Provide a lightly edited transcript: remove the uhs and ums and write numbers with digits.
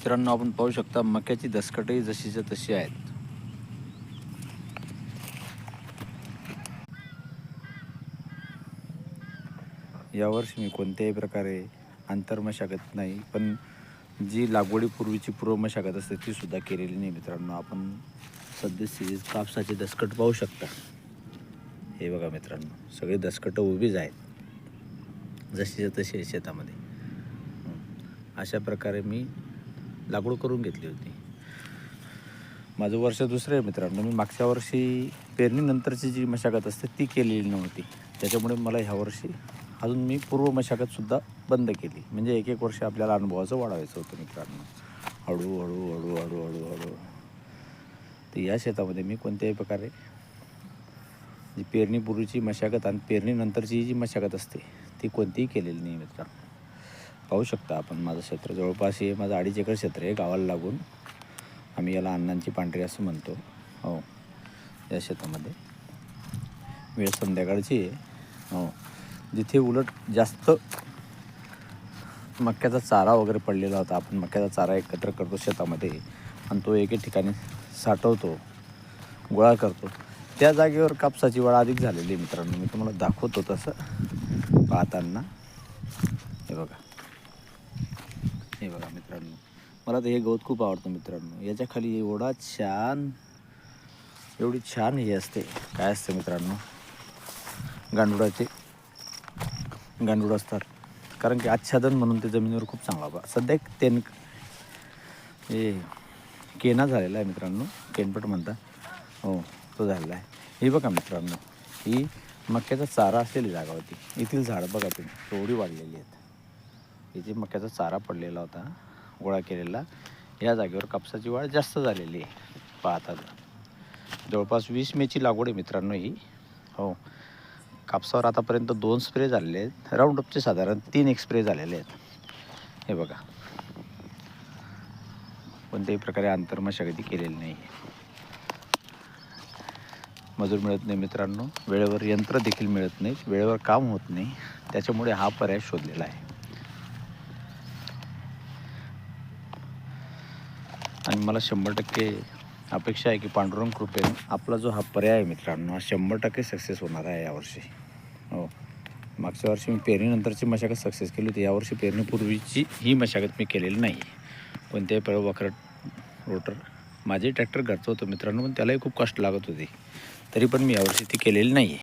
मित्रांनो, आपण पाहू शकता मक्याची दसकटही जशीच्या तशी आहेत. यावर्षी मी कोणत्याही प्रकारे आंतरमशागत नाही, पण जी लागवडीपूर्वीची पूर्व मशागत असते ती सुद्धा केलेली नाही. मित्रांनो, आपण सध्या कापसाचे दसकट पाहू शकता. हे बघा मित्रांनो, सगळे दसकटं उभीच आहेत जशीच्या तशी शेतामध्ये. अशा प्रकारे मी लागवड करून घेतली होती. माझं वर्ष दुसरं आहे मित्रांनो. मी मागच्या वर्षी पेरणीनंतरची जी मशागत असते ती केलेली नव्हती. त्याच्यामुळे मला ह्या वर्षी अजून मी पूर्व मशागतसुद्धा बंद केली. म्हणजे एक एक वर्ष आपल्याला अनुभवाचं वाढवायचं होतं मित्रांनो. हळूहळू तर या शेतामध्ये मी कोणत्याही प्रकारे जी पेरणीपूर्वीची मशागत आणि पेरणीनंतरची जी मशागत असते ती कोणतीही केलेली नाही मित्रांनो. पाहू शकता आपण, माझं क्षेत्र जवळपास हे माझं 2.5 एकर क्षेत्र आहे गावाला लागून. आम्ही याला अण्णांची पांढरी असं म्हणतो. हो, या शेतामध्ये वेळ संध्याकाळची आहे. हो, जिथे उलट जास्त मक्याचा चारा वगैरे पडलेला होता. आपण मक्याचा चारा एकत्र करतो शेतामध्ये आणि तो एके ठिकाणी साठवतो, गोळा करतो. त्या जागेवर कापसाची वाढ अधिक झालेली आहे मित्रांनो. मी तुम्हाला दाखवतो तसं पाहताना. हे बघा मित्रांनो, मला तर हे गवत खूप आवडतं मित्रांनो. याच्या खाली एवढी छान हे असते, काय असते मित्रांनो, गांडूळ असतात. कारण की आच्छादन म्हणून ते जमिनीवर खूप चांगला बघा. सध्या एक हे केना झालेला आहे मित्रांनो, केनपट म्हणता. हो, तो झालेला आहे. हे बघा मित्रांनो, ही मक्याचा चारा असलेली जागा होती. येथील झाडं बघा तुम्ही एवढी वाढलेली आहेत. इथे मक्याचा चारा पडलेला होता, गोळा केलेला. या जागेवर कापसाची वाढ जास्त झालेली आहे. पाहता जवळपास 20 मेची लागवड आहे मित्रांनो ही. हो, कापसावर आतापर्यंत 2 स्प्रे झालेले आहेत. राऊंडअपचे साधारण 3 एक स्प्रे झालेले आहेत. हे बघा, कोणत्याही प्रकारे आंतरमशागती केलेली नाही. मजूर मिळत नाही मित्रांनो, वेळेवर यंत्र देखील मिळत नाहीत, वेळेवर काम होत नाही. त्याच्यामुळे हा पर्याय शोधलेला आहे. आणि मला 100% अपेक्षा आहे की पांडुरंग कृपेने आपला जो हा पर्याय आहे मित्रांनो, हा 100% सक्सेस होणार आहे यावर्षी. हो, मागच्या वर्षी मी पेरणीनंतरची मशागत सक्सेस केली होती. यावर्षी पेरणीपूर्वीची ही मशागत मी केलेली नाही. कोणत्याही वखरट रोटर माझे ट्रॅक्टर घरचं होतं मित्रांनो, पण त्यालाही खूप कष्ट लागत होते. तरी पण मी यावर्षी ती केलेली नाही आहे.